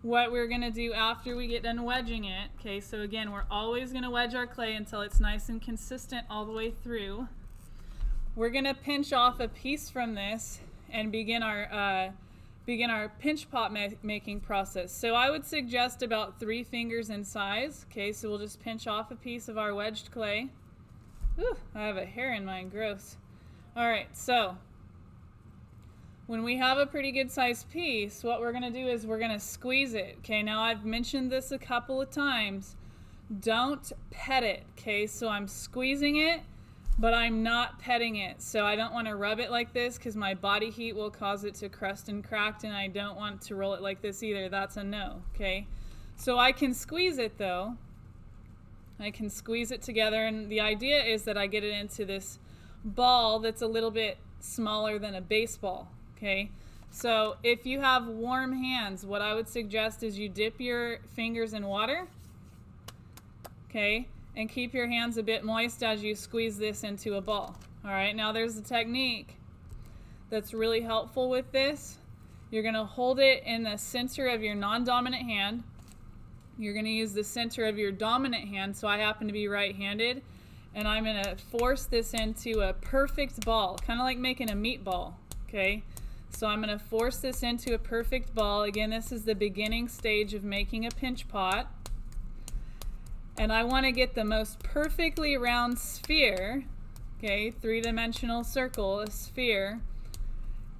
what we're going to do after we get done wedging it. Okay, so again, we're always going to wedge our clay until it's nice and consistent all the way through. We're going to pinch off a piece from this and begin our pinch pot making process. So I would suggest about 3 fingers in size. Okay, so we'll just pinch off a piece of our wedged clay. Ooh, I have a hair in mine, gross. All right, so when we have a pretty good sized piece, what we're gonna do is we're gonna squeeze it. Okay, now I've mentioned this a couple of times. Don't pet it, okay? So I'm squeezing it, but I'm not petting it. So I don't wanna rub it like this because my body heat will cause it to crust and crack, and I don't want to roll it like this either. That's a no, okay? So I can squeeze it though. I can squeeze it together, and the idea is that I get it into this ball that's a little bit smaller than a baseball. Okay, so if you have warm hands, what I would suggest is you dip your fingers in water, okay, and keep your hands a bit moist as you squeeze this into a ball. All right, now there's a technique that's really helpful with this. You're gonna hold it in the center of your non-dominant hand. You're gonna use the center of your dominant hand, so I happen to be right-handed, and I'm gonna force this into a perfect ball, kind of like making a meatball, okay? So I'm going to force this into a perfect ball. Again, this is the beginning stage of making a pinch pot. And I want to get the most perfectly round sphere, okay, 3-dimensional circle, a sphere.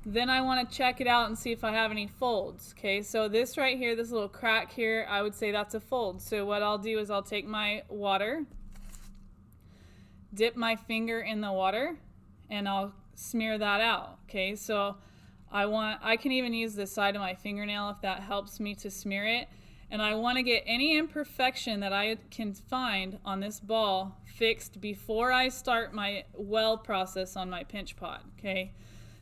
Then I want to check it out and see if I have any folds, okay? So this right here, this little crack here, I would say that's a fold. So what I'll do is I'll take my water, dip my finger in the water, and I'll smear that out, okay? So I can even use the side of my fingernail if that helps me to smear it. And I want to get any imperfection that I can find on this ball fixed before I start my well process on my pinch pot, okay?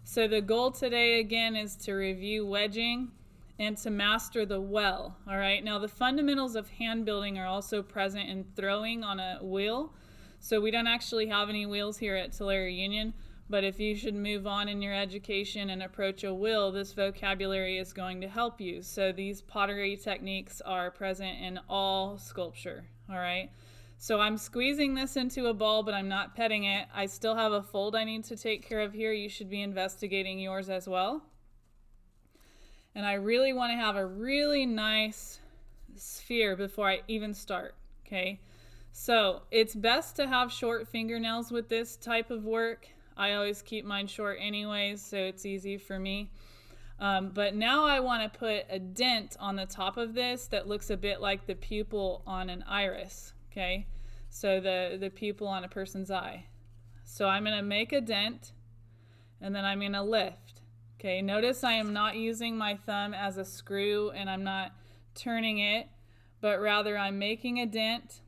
So the goal today again is to review wedging and to master the well, all right? Now the fundamentals of hand building are also present in throwing on a wheel. So we don't actually have any wheels here at Tulare Union. But if you should move on in your education and approach a wheel, this vocabulary is going to help you. So these pottery techniques are present in all sculpture, all right? So I'm squeezing this into a ball, but I'm not petting it. I still have a fold I need to take care of here. You should be investigating yours as well. And I really want to have a really nice sphere before I even start, okay? So it's best to have short fingernails with this type of work. I always keep mine short anyways, so it's easy for me. But now I want to put a dent on the top of this that looks a bit like the pupil on an iris, okay? So the pupil on a person's eye. So I'm going to make a dent, and then I'm going to lift. Okay, notice I am not using my thumb as a screw, and I'm not turning it, but rather I'm making a dent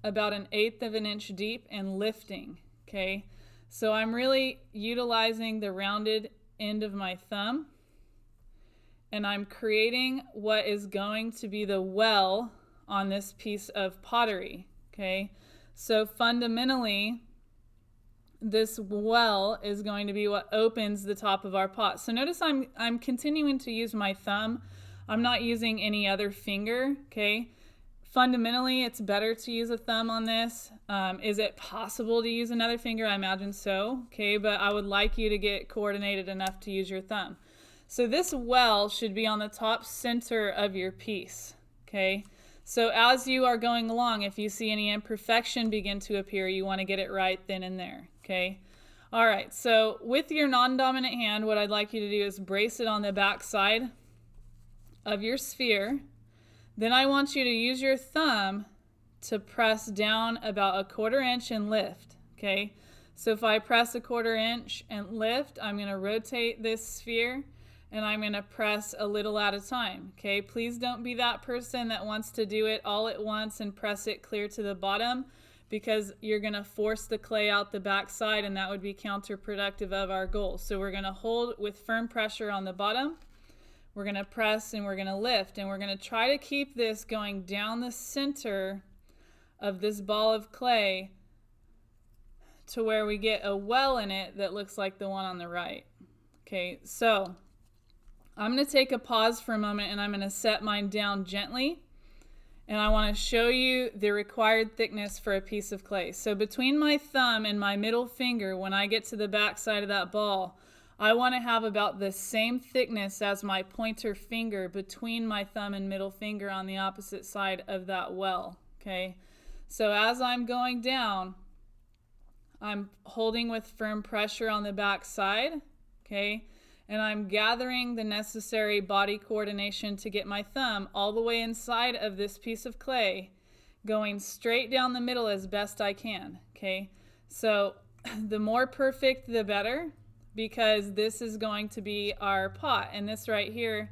about 1/8 of an inch deep and lifting, okay? So I'm really utilizing the rounded end of my thumb, and I'm creating what is going to be the well on this piece of pottery, okay? So fundamentally, this well is going to be what opens the top of our pot. So notice I'm continuing to use my thumb. I'm not using any other finger, okay? Fundamentally, it's better to use a thumb on this. Is it possible to use another finger? I imagine so, okay, but I would like you to get coordinated enough to use your thumb. So this well should be on the top center of your piece, okay? So as you are going along, if you see any imperfection begin to appear, you want to get it right then and there, okay? All right, so with your non-dominant hand, what I'd like you to do is brace it on the back side of your sphere. Then I want you to use your thumb to press down about 1/4 inch and lift, okay? So if I press 1/4 inch and lift, I'm going to rotate this sphere, and I'm going to press a little at a time, okay? Please don't be that person that wants to do it all at once and press it clear to the bottom, because you're going to force the clay out the back side, and that would be counterproductive of our goal. So we're going to hold with firm pressure on the bottom. We're going to press and we're going to lift, and we're going to try to keep this going down the center of this ball of clay to where we get a well in it that looks like the one on the right. Okay, so I'm going to take a pause for a moment and I'm going to set mine down gently. And I want to show you the required thickness for a piece of clay. So between my thumb and my middle finger, when I get to the back side of that ball, I want to have about the same thickness as my pointer finger between my thumb and middle finger on the opposite side of that well. Okay, so as I'm going down, I'm holding with firm pressure on the back side. Okay, and I'm gathering the necessary body coordination to get my thumb all the way inside of this piece of clay, going straight down the middle as best I can. Okay, so the more perfect the better, because this is going to be our pot, and this right here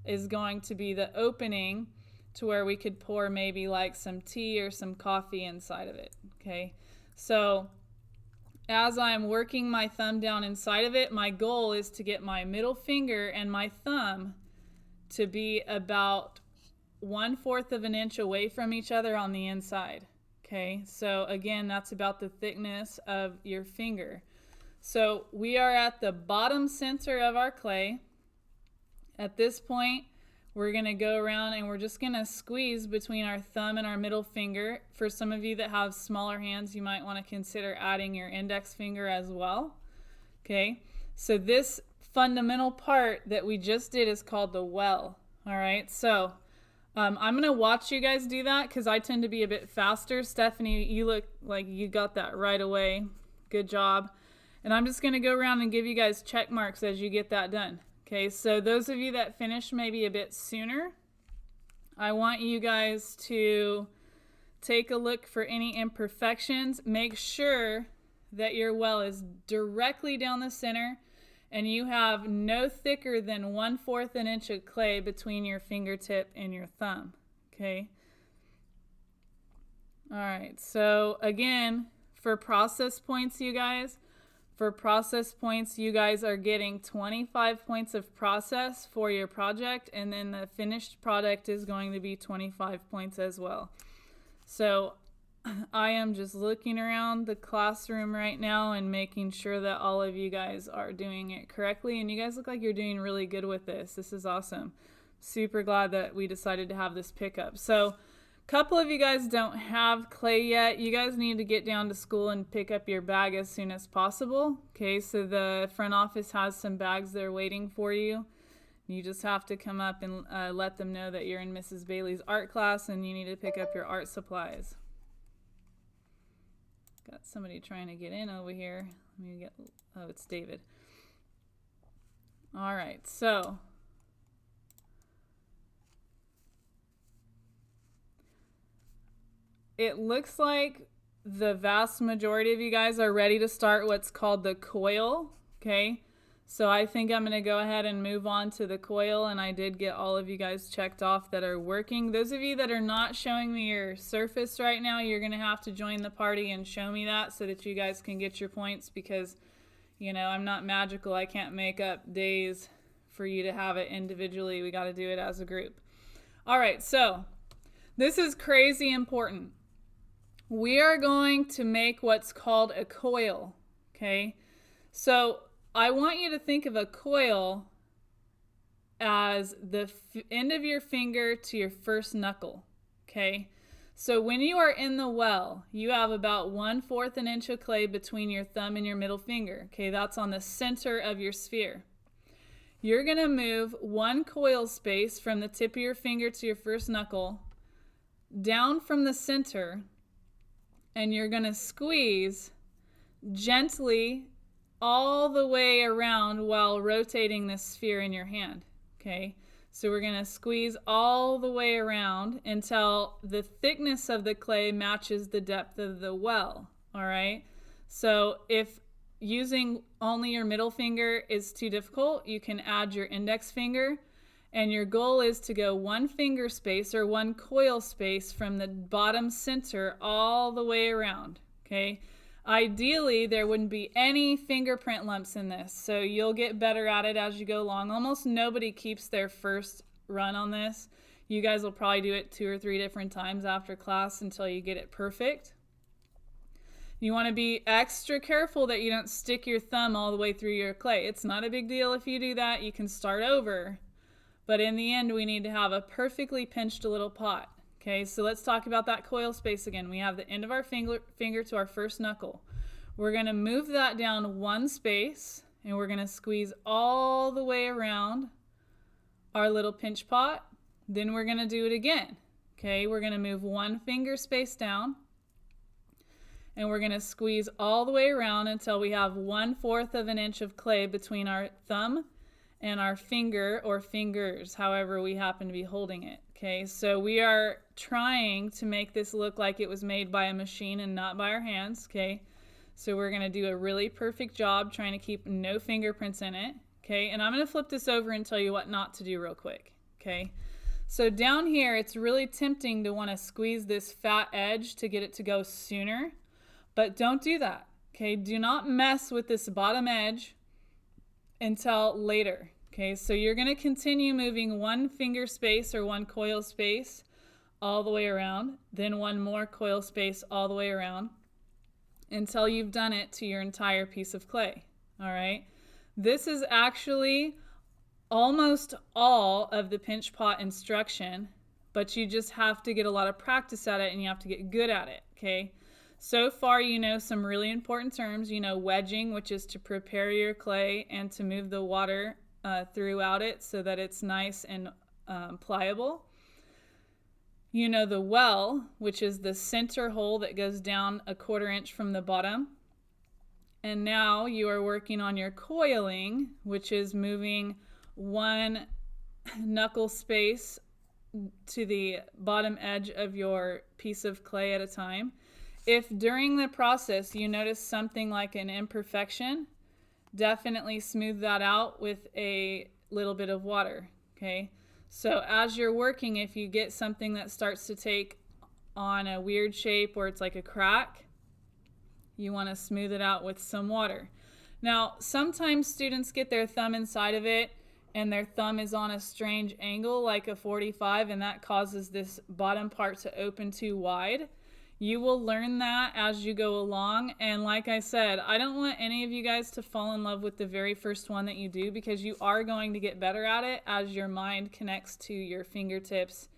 is going to be the opening to where we could pour maybe like some tea or some coffee inside of it. Okay, so as I'm working my thumb down inside of it, my goal is to get my middle finger and my thumb to be about 1/4 of an inch away from each other on the inside. Okay, so again, that's about the thickness of your finger. So we are at the bottom center of our clay. At this point, we're going to go around and we're just going to squeeze between our thumb and our middle finger. For some of you that have smaller hands, you might want to consider adding your index finger as well. Okay, so this fundamental part that we just did is called the well. All right, so I'm going to watch you guys do that because I tend to be a bit faster. Stephanie, you look like you got that right away. Good job. And I'm just going to go around and give you guys check marks as you get that done. Okay, so those of you that finish maybe a bit sooner, I want you guys to take a look for any imperfections. Make sure that your well is directly down the center and you have no thicker than 1/4 an inch of clay between your fingertip and your thumb. Okay. All right, so again, for process points, you guys, are getting 25 points of process for your project, and then the finished product is going to be 25 points as well. So I am just looking around the classroom right now and making sure that all of you guys are doing it correctly, and you guys look like you're doing really good with this. This is awesome. Super glad that we decided to have this pickup. So couple of you guys don't have clay yet. You guys need to get down to school and pick up your bag as soon as possible. Okay, so the front office has some bags there waiting for you. You just have to come up and let them know that you're in Mrs. Bailey's art class and you need to pick up your art supplies. Got somebody trying to get in over here. Let me get, oh, it's David. All right, so it looks like the vast majority of you guys are ready to start what's called the coil. Okay, so I think I'm going to go ahead and move on to the coil, and I did get all of you guys checked off that are working. Those of you that are not showing me your surface right now, you're going to have to join the party and show me that so that you guys can get your points, because you know I'm not magical. I can't make up days for you to have it individually. We got to do it as a group. All right, so this is crazy important. We are going to make what's called a coil. Okay, so I want you to think of a coil as the end of your finger to your first knuckle. Okay, so when you are in the well, you have about 1/4 an inch of clay between your thumb and your middle finger. Okay, that's on the center of your sphere. You're going to move 1 coil space from the tip of your finger to your first knuckle down from the center, and you're going to squeeze gently all the way around while rotating this sphere in your hand. Okay, so we're going to squeeze all the way around until the thickness of the clay matches the depth of the well. All right, so if using only your middle finger is too difficult, you can add your index finger, and your goal is to go 1 finger space or 1 coil space from the bottom center all the way around. Okay, ideally there wouldn't be any fingerprint lumps in this, so you'll get better at it as you go along. Almost nobody keeps their first run on this. You guys will probably do it 2 or 3 different times after class until you get it perfect. You want to be extra careful that you don't stick your thumb all the way through your clay. It's not a big deal if you do that. You can start over But in the end, we need to have a perfectly pinched little pot. Okay, so let's talk about that coil space again. We have the end of our finger to our first knuckle. We're going to move that down one space, and we're going to squeeze all the way around our little pinch pot. Then we're going to do it again. Okay, we're going to move one finger space down, and we're going to squeeze all the way around until we have 1/4 of an inch of clay between our thumb and our finger or fingers, however we happen to be holding it. Okay, so we are trying to make this look like it was made by a machine and not by our hands. Okay, so we're going to do a really perfect job trying to keep no fingerprints in it. Okay, and I'm going to flip this over and tell you what not to do real quick. Okay, so down here, it's really tempting to want to squeeze this fat edge to get it to go sooner, but don't do that. Okay, do not mess with this bottom edge until later. Okay, so you're going to continue moving one finger space or one coil space all the way around, then one more coil space all the way around until you've done it to your entire piece of clay. All right, this is actually almost all of the pinch pot instruction, but you just have to get a lot of practice at it and you have to get good at it. Okay, so far you know some really important terms. You know wedging, which is to prepare your clay and to move the water throughout it so that it's nice and pliable. You know the well, which is the center hole that goes down 1/4 inch from the bottom. And now you are working on your coiling, which is moving one knuckle space to the bottom edge of your piece of clay at a time. If during the process you notice something like an imperfection, definitely smooth that out with a little bit of water. Okay, so as you're working, if you get something that starts to take on a weird shape or it's like a crack, you want to smooth it out with some water. Now, sometimes students get their thumb inside of it and their thumb is on a strange angle like a 45, and that causes this bottom part to open too wide. You will learn that as you go along, and like I said, I don't want any of you guys to fall in love with the very first one that you do, because you are going to get better at it as your mind connects to your fingertips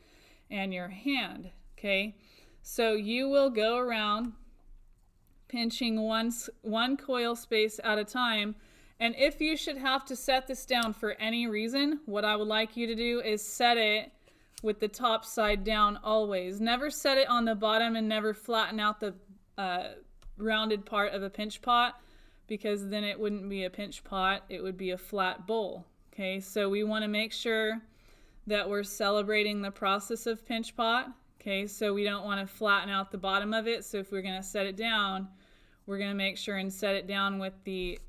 and your hand. Okay, so you will go around pinching one coil space at a time. And if you should have to set this down for any reason, what I would like you to do is set it with the top side down always. Never set it on the bottom and never flatten out the rounded part of a pinch pot, because then it wouldn't be a pinch pot, it would be a flat bowl. Okay, so we want to make sure that we're celebrating the process of pinch pot. Okay, so we don't want to flatten out the bottom of it. So if we're going to set it down, we're going to make sure and set it down with the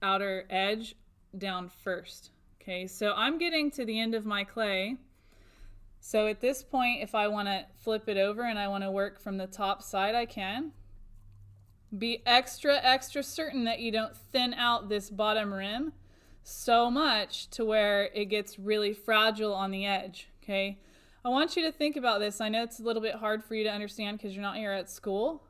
outer edge down first. Okay, so I'm getting to the end of my clay. So at this point, if I want to flip it over and I want to work from the top side, I can. Be extra certain that you don't thin out this bottom rim so much to where it gets really fragile on the edge. Okay, I want you to think about this. I know it's a little bit hard for you to understand because you're not here at school,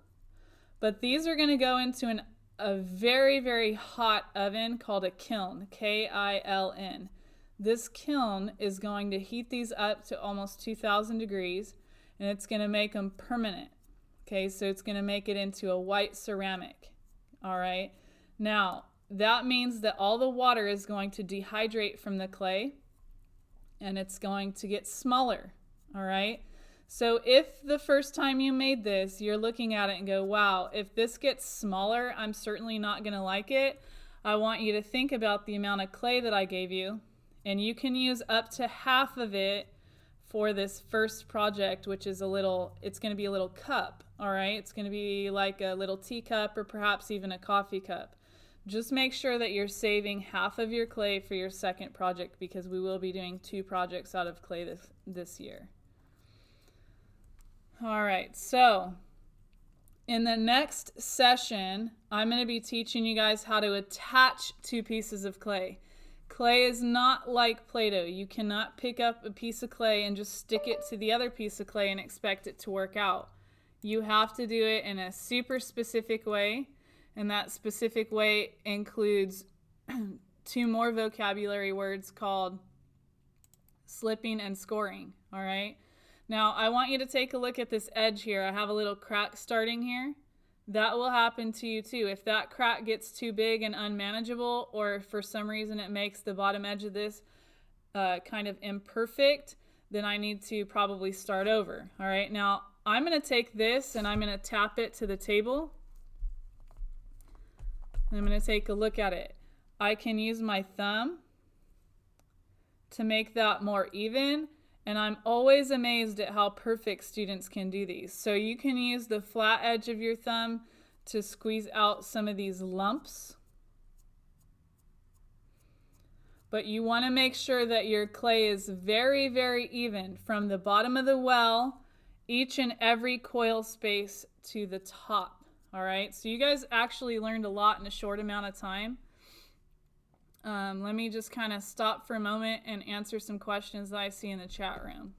but these are going to go into a very, very hot oven called a kiln, K-I-L-N. This kiln is going to heat these up to almost 2,000 degrees, and it's going to make them permanent. Okay, so it's going to make it into a white ceramic. All right, now that means that all the water is going to dehydrate from the clay, and it's going to get smaller. All right, so if the first time you made this, you're looking at it and go, wow, if this gets smaller, I'm certainly not going to like it. I want you to think about the amount of clay that I gave you, and you can use up to half of it for this first project, which is it's going to be a little cup. All right, it's going to be like a little teacup or perhaps even a coffee cup. Just make sure that you're saving half of your clay for your second project, because we will be doing 2 projects out of clay this year. All right, so in the next session, I'm going to be teaching you guys how to attach 2 pieces of clay. Clay is not like Play-Doh. You cannot pick up a piece of clay and just stick it to the other piece of clay and expect it to work out. You have to do it in a super specific way, and that specific way includes 2 more vocabulary words called slipping and scoring. All right. Now I want you to take a look at this edge here. I have a little crack starting here. That will happen to you too. If that crack gets too big and unmanageable, or for some reason it makes the bottom edge of this kind of imperfect, then I need to probably start over. All right, now I'm going to take this and I'm going to tap it to the table. And I'm going to take a look at it. I can use my thumb to make that more even. And I'm always amazed at how perfect students can do these. So you can use the flat edge of your thumb to squeeze out some of these lumps. But you want to make sure that your clay is very, very even from the bottom of the well, each and every coil space to the top. All right, so you guys actually learned a lot in a short amount of time. Let me just kind of stop for a moment and answer some questions that I see in the chat room.